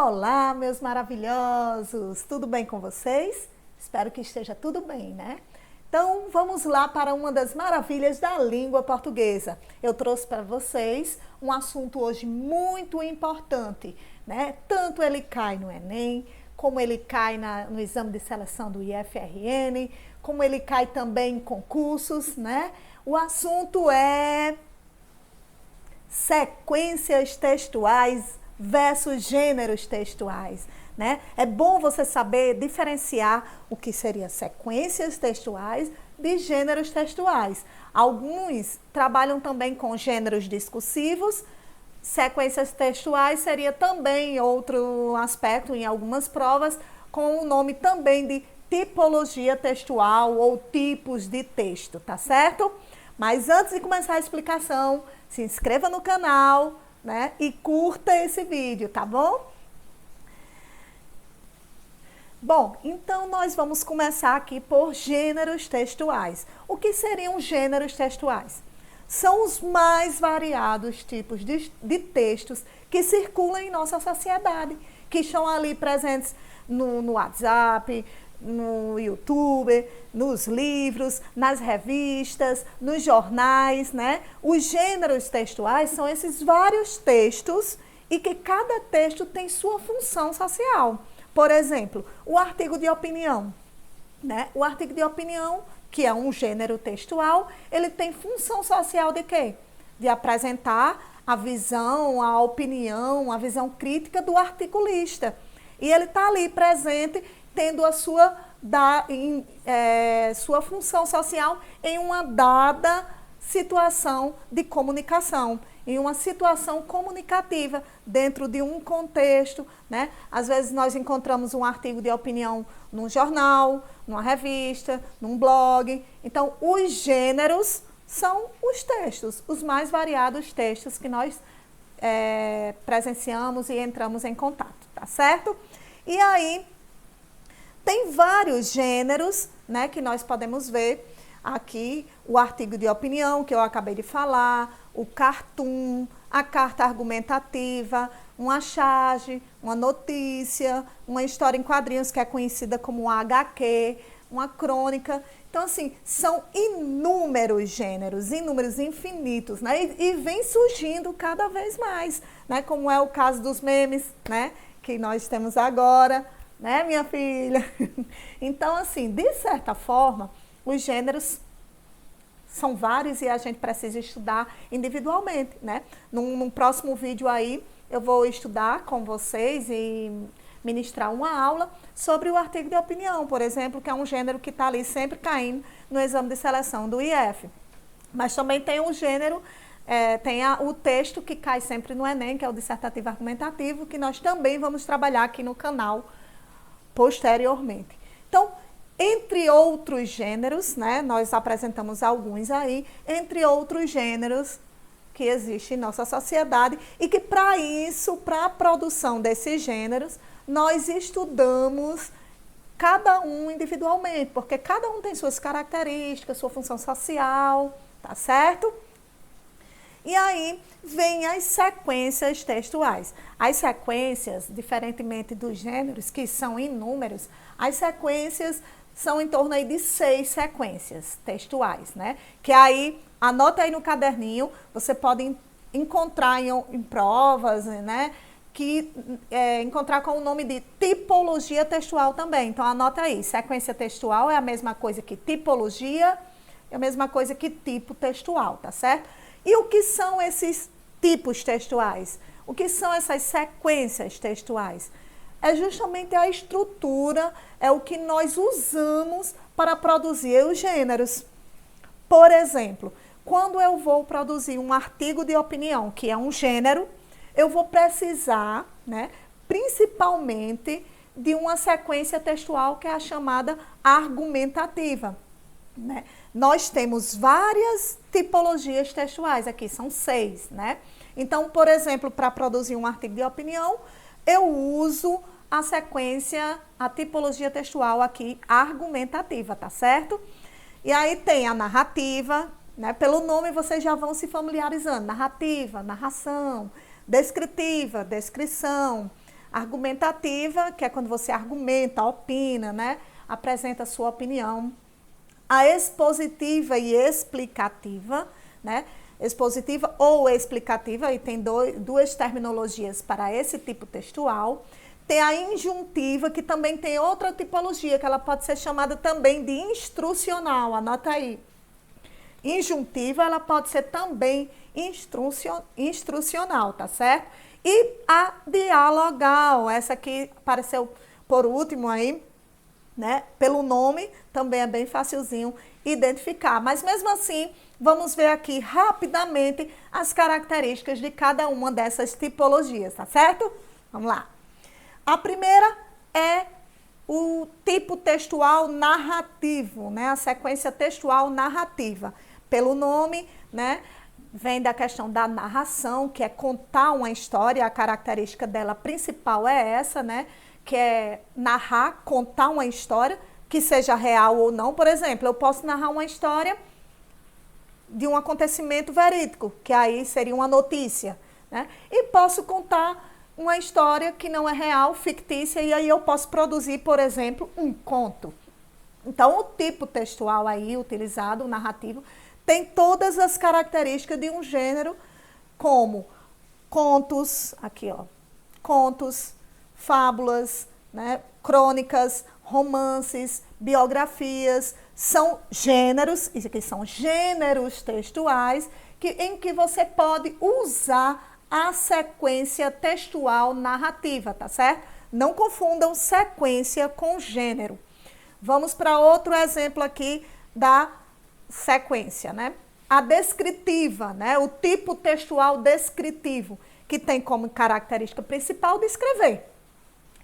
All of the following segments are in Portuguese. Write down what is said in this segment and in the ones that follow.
Olá, meus maravilhosos! Tudo bem com vocês? Espero que esteja tudo bem, né? Então, vamos lá para uma das maravilhas da língua portuguesa. Eu trouxe para vocês um assunto hoje muito importante, né? Tanto ele cai no Enem, como ele cai no exame de seleção do IFRN, como ele cai também em concursos, né? O assunto é sequências textuais versus gêneros textuais, né? É bom você saber diferenciar o que seria sequências textuais de gêneros textuais. Alguns trabalham também com gêneros discursivos. Sequências textuais seria também outro aspecto em algumas provas, com o nome também de tipologia textual ou tipos de texto, tá certo? Mas antes de começar a explicação, se inscreva no canal, né? E curta esse vídeo, tá bom? Bom, então nós vamos começar aqui por gêneros textuais. O que seriam gêneros textuais? São os mais variados tipos de textos que circulam em nossa sociedade, que estão ali presentes no WhatsApp, no YouTube, nos livros, nas revistas, nos jornais, né? Os gêneros textuais são esses vários textos e que cada texto tem sua função social. Por exemplo, o artigo de opinião, né? O artigo de opinião, que é um gênero textual, ele tem função social de quê? De apresentar a visão, a opinião, a visão crítica do articulista. E ele está ali presente, tendo a sua função social em uma dada situação de comunicação, em uma situação comunicativa, dentro de um contexto, né? Às vezes nós encontramos um artigo de opinião num jornal, numa revista, num blog. Então, os gêneros são os textos, os mais variados textos que nós presenciamos e entramos em contato, tá certo? E aí, tem vários gêneros, né, que nós podemos ver aqui, o artigo de opinião, que eu acabei de falar, o cartoon, a carta argumentativa, uma charge, uma notícia, uma história em quadrinhos, que é conhecida como uma HQ, uma crônica. Então, assim, são inúmeros gêneros, inúmeros, infinitos, né? E vem surgindo cada vez mais, né? Como é o caso dos memes, né? Que nós temos agora, né, minha filha? Então, assim, de certa forma, os gêneros são vários e a gente precisa estudar individualmente, né? Num próximo vídeo aí, eu vou estudar com vocês e ministrar uma aula sobre o artigo de opinião, por exemplo, que é um gênero que está ali sempre caindo no exame de seleção do IF. Mas também tem um gênero, o texto que cai sempre no Enem, que é o dissertativo argumentativo, que nós também vamos trabalhar aqui no canal posteriormente. Então, entre outros gêneros, né, nós apresentamos alguns aí, entre outros gêneros que existem em nossa sociedade e que para isso, para a produção desses gêneros, nós estudamos cada um individualmente, porque cada um tem suas características, sua função social, tá certo? E aí vem as sequências textuais. As sequências, diferentemente dos gêneros, que são inúmeros, as sequências são em torno aí de 6 sequências textuais, né? Que aí, anota aí no caderninho, você pode encontrar em provas, né? Que encontrar com o nome de tipologia textual também. Então, anota aí, sequência textual é a mesma coisa que tipologia, é a mesma coisa que tipo textual, tá certo? E o que são esses tipos textuais? O que são essas sequências textuais? É justamente a estrutura, é o que nós usamos para produzir os gêneros. Por exemplo, quando eu vou produzir um artigo de opinião, que é um gênero, eu vou precisar, né, principalmente de uma sequência textual que é a chamada argumentativa, né? Nós temos várias tipologias textuais, aqui são 6, né? Então, por exemplo, para produzir um artigo de opinião, eu uso a sequência, a tipologia textual aqui argumentativa, tá certo? E aí tem a narrativa, né? Pelo nome vocês já vão se familiarizando, narrativa, narração, descritiva, descrição, Argumentativa, que é quando você argumenta, opina, né? Apresenta a sua opinião. A expositiva e explicativa, né? Expositiva ou explicativa, e tem duas terminologias para esse tipo textual. Tem a injuntiva, que também tem outra tipologia, que ela pode ser chamada também de instrucional, anota aí. Injuntiva, ela pode ser também instrucional, tá certo? E a dialogal, essa aqui apareceu por último aí, né? Pelo nome, também é bem facilzinho identificar. Mas mesmo assim, vamos ver aqui rapidamente as características de cada uma dessas tipologias, tá certo? Vamos lá. A primeira é o tipo textual narrativo, né? A sequência textual narrativa. Pelo nome, né? Vem da questão da narração, que é contar uma história, a característica dela principal é essa, né? Que é narrar, contar uma história, que seja real ou não. Por exemplo, eu posso narrar uma história de um acontecimento verídico, que aí seria uma notícia, né? E posso contar uma história que não é real, fictícia, e aí eu posso produzir, por exemplo, um conto. Então, o tipo textual aí utilizado, o narrativo, tem todas as características de um gênero, como contos, aqui ó, contos, fábulas, né, crônicas, romances, biografias, são gêneros, isso aqui são gêneros textuais, em que você pode usar a sequência textual narrativa, tá certo? Não confundam sequência com gênero. Vamos para outro exemplo aqui da sequência, né? A descritiva, né? O tipo textual descritivo, que tem como característica principal descrever.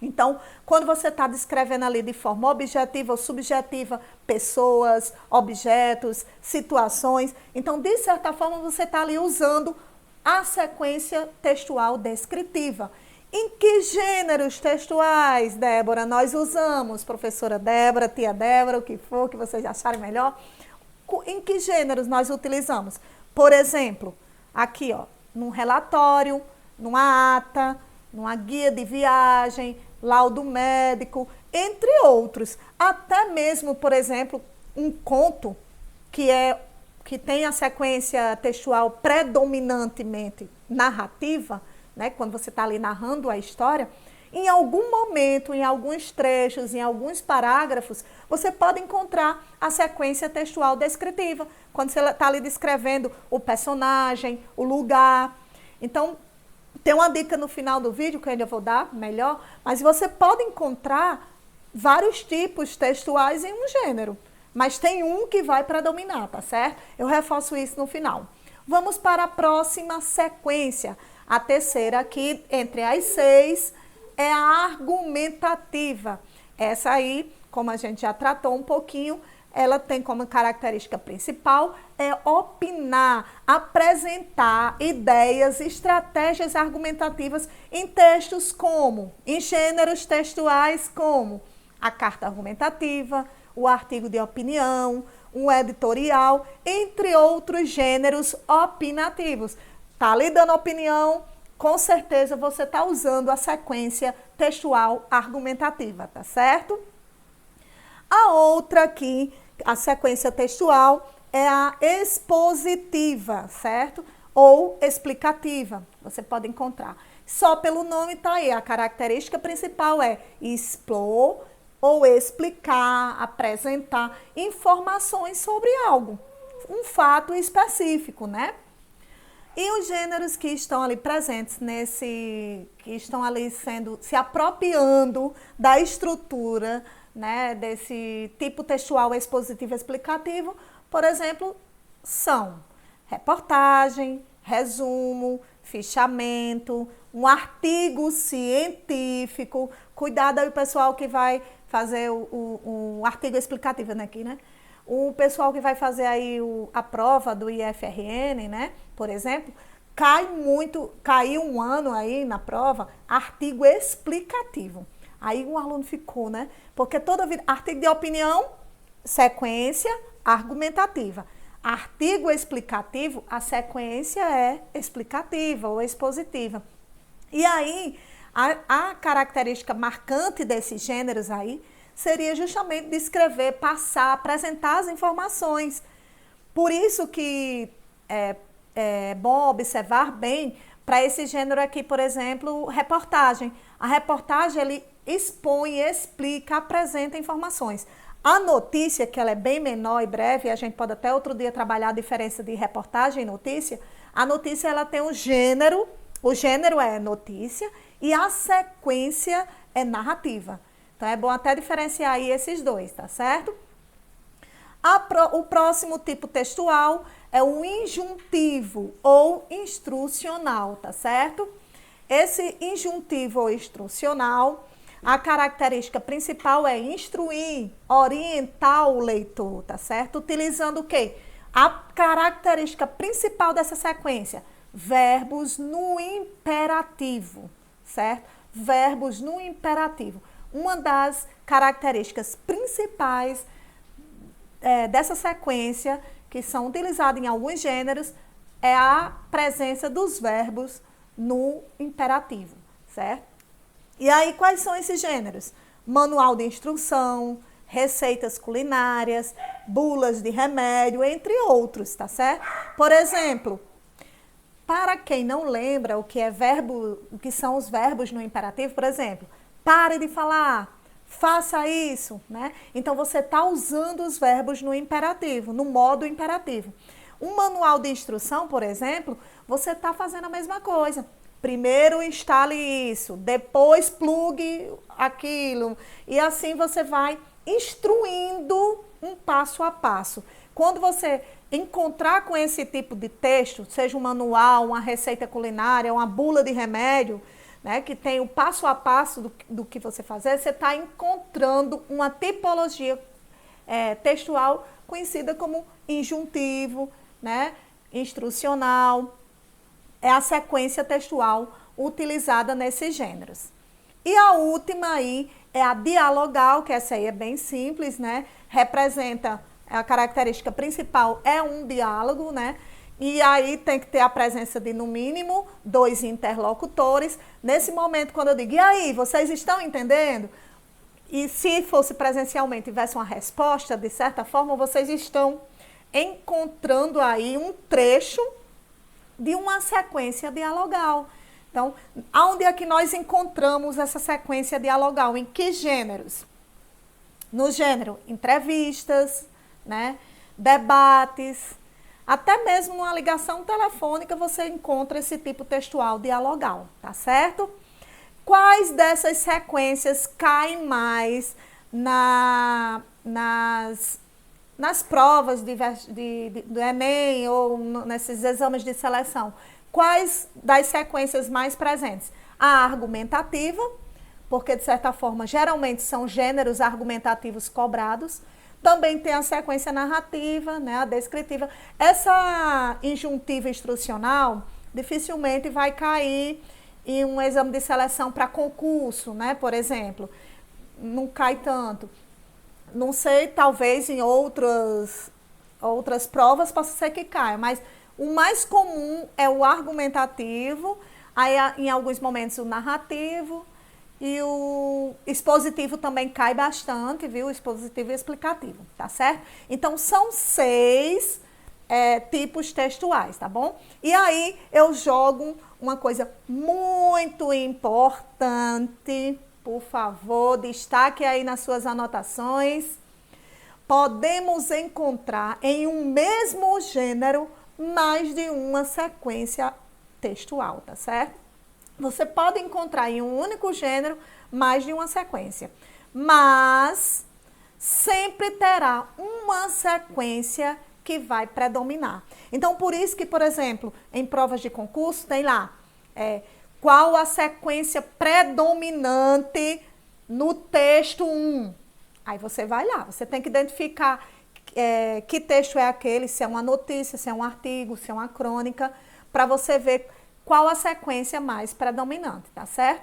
Então, quando você está descrevendo ali de forma objetiva ou subjetiva pessoas, objetos, situações, então, de certa forma, você está ali usando a sequência textual descritiva. Em que gêneros textuais, Débora, nós usamos? Professora Débora, tia Débora, o que for, que vocês acharem melhor. Em que gêneros nós utilizamos? Por exemplo, aqui, ó, num relatório, numa ata, numa guia de viagem, laudo médico, entre outros. Até mesmo, por exemplo, um conto que tem a sequência textual predominantemente narrativa, né, quando você está ali narrando a história, em algum momento, em alguns trechos, em alguns parágrafos, você pode encontrar a sequência textual descritiva, quando você está ali descrevendo o personagem, o lugar. Então, tem uma dica no final do vídeo que eu ainda vou dar melhor, mas você pode encontrar vários tipos textuais em um gênero, mas tem um que vai predominar, tá certo? Eu reforço isso no final. Vamos para a próxima sequência. A terceira aqui, entre as 6, é a argumentativa. Essa aí, como a gente já tratou um pouquinho, ela tem como característica principal opinar, apresentar ideias, estratégias argumentativas em textos como, em gêneros textuais como a carta argumentativa, o artigo de opinião, um editorial, entre outros gêneros opinativos. Está ali dando opinião, com certeza você está usando a sequência textual argumentativa, tá certo? A outra aqui, a sequência textual, é a expositiva, certo? Ou explicativa, você pode encontrar. Só pelo nome está aí, a característica principal é expor ou explicar, apresentar informações sobre algo, um fato específico, né? E os gêneros que estão ali presentes que estão ali se apropriando da estrutura, né, desse tipo textual expositivo explicativo, por exemplo, são reportagem, resumo, fichamento, um artigo científico. Cuidado aí o pessoal que vai fazer o artigo explicativo aqui, né? O pessoal que vai fazer aí a prova do IFRN, né, por exemplo, caiu um ano aí na prova, artigo explicativo. Aí o aluno ficou, né? Porque toda vida, artigo de opinião, sequência argumentativa. Artigo explicativo, a sequência é explicativa ou expositiva. E aí, A característica marcante desses gêneros aí seria justamente descrever, passar, apresentar as informações. Por isso que é bom observar bem para esse gênero aqui, por exemplo, reportagem. A reportagem, ele expõe, explica, apresenta informações. A notícia, que ela é bem menor e breve, a gente pode até outro dia trabalhar a diferença de reportagem e notícia. A notícia, ela tem um gênero, o gênero é notícia e a sequência é narrativa. Então, é bom até diferenciar aí esses dois, tá certo? O próximo tipo textual é o injuntivo ou instrucional, tá certo? Esse injuntivo ou instrucional, a característica principal é instruir, orientar o leitor, tá certo? Utilizando o quê? A característica principal dessa sequência, verbos no imperativo, certo? Verbos no imperativo. Uma das características principais dessa sequência, que são utilizadas em alguns gêneros, é a presença dos verbos no imperativo, certo? E aí, quais são esses gêneros? Manual de instrução, receitas culinárias, bulas de remédio, entre outros, tá certo? Por exemplo, para quem não lembra o que é verbo, o que são os verbos no imperativo, por exemplo, pare de falar, faça isso, né? Então, você está usando os verbos no imperativo, no modo imperativo. Um manual de instrução, por exemplo, você está fazendo a mesma coisa. Primeiro instale isso, depois plugue aquilo. E assim você vai instruindo um passo a passo. Quando você encontrar com esse tipo de texto, seja um manual, uma receita culinária, uma bula de remédio, né, que tem o passo a passo do que você fazer, você está encontrando uma tipologia textual conhecida como injuntivo, né, instrucional. É a sequência textual utilizada nesses gêneros. E a última aí é a dialogal, que essa aí é bem simples, né? Representa, a característica principal é um diálogo, né? E aí tem que ter a presença de, no mínimo, 2 interlocutores. Nesse momento, quando eu digo, e aí, vocês estão entendendo? E se fosse presencialmente e tivesse uma resposta, de certa forma, vocês estão encontrando aí um trecho de uma sequência dialogal. Então, onde é que nós encontramos essa sequência dialogal? Em que gêneros? No gênero entrevistas, né? Debates, até mesmo numa ligação telefônica você encontra esse tipo textual dialogal, tá certo? Quais dessas sequências caem mais nas provas do Enem ou nesses exames de seleção? Quais das sequências mais presentes? A argumentativa, porque de certa forma geralmente são gêneros argumentativos cobrados. Também tem a sequência narrativa, né, a descritiva. Essa injuntiva instrucional dificilmente vai cair em um exame de seleção para concurso, né, por exemplo. Não cai tanto. Não sei, talvez em outras provas possa ser que caia, mas o mais comum é o argumentativo, aí em alguns momentos o narrativo e o expositivo também cai bastante, viu? O expositivo e explicativo, tá certo? Então, são 6 tipos textuais, tá bom? E aí eu jogo uma coisa muito importante. Por favor, destaque aí nas suas anotações. Podemos encontrar em um mesmo gênero mais de uma sequência textual, tá certo? Você pode encontrar em um único gênero mais de uma sequência, mas sempre terá uma sequência que vai predominar. Então, por isso que, por exemplo, em provas de concurso tem lá qual a sequência predominante no texto 1. Aí você vai lá, você tem que identificar que texto é aquele, se é uma notícia, se é um artigo, se é uma crônica, para você ver qual a sequência mais predominante, tá certo?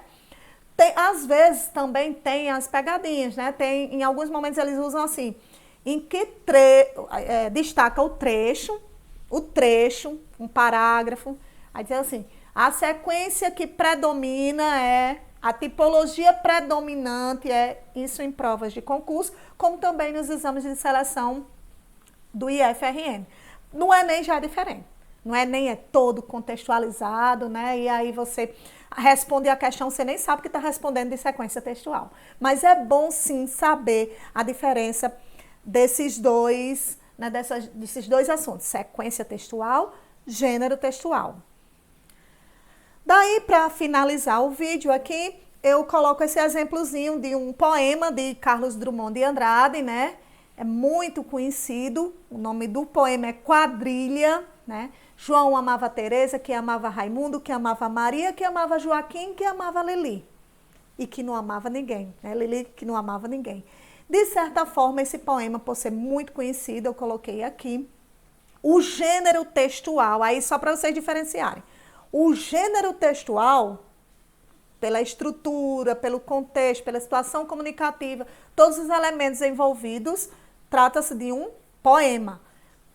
Às vezes também tem as pegadinhas, né? Em alguns momentos eles usam assim, em que destaca o trecho, um parágrafo, aí diz assim, A sequência que predomina a tipologia predominante isso em provas de concurso, como também nos exames de seleção do IFRN. No Enem já é diferente. No Enem é todo contextualizado, né? E aí você responde a questão, você nem sabe que está respondendo de sequência textual. Mas é bom sim saber a diferença desses dois, né, desses dois assuntos, sequência textual, gênero textual. Daí, para finalizar o vídeo aqui, eu coloco esse exemplozinho de um poema de Carlos Drummond de Andrade, né? É muito conhecido, o nome do poema é Quadrilha, né? João amava Teresa, que amava Raimundo, que amava Maria, que amava Joaquim, que amava Lili. E que não amava ninguém, né? Lili que não amava ninguém. De certa forma, esse poema, por ser muito conhecido, eu coloquei aqui o gênero textual, aí só para vocês diferenciarem. O gênero textual, pela estrutura, pelo contexto, pela situação comunicativa, todos os elementos envolvidos, trata-se de um poema.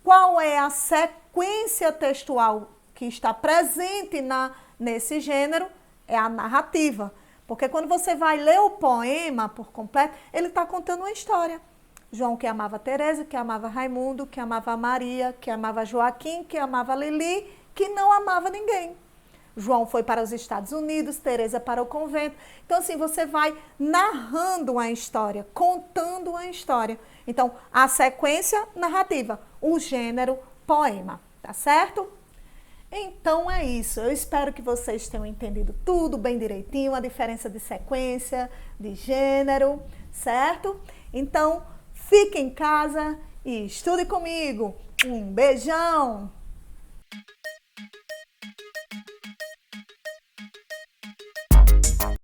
Qual é a sequência textual que está presente nesse gênero? É a narrativa. Porque quando você vai ler o poema por completo, ele está contando uma história. João que amava Teresa, que amava Raimundo, que amava Maria, que amava Joaquim, que amava Lili, que não amava ninguém. João foi para os Estados Unidos, Teresa para o convento. Então, assim, você vai narrando uma história, contando uma história. Então, a sequência narrativa, o gênero poema, tá certo? Então, é isso. Eu espero que vocês tenham entendido tudo bem direitinho, a diferença de sequência, de gênero, certo? Então, fique em casa e estude comigo. Um beijão!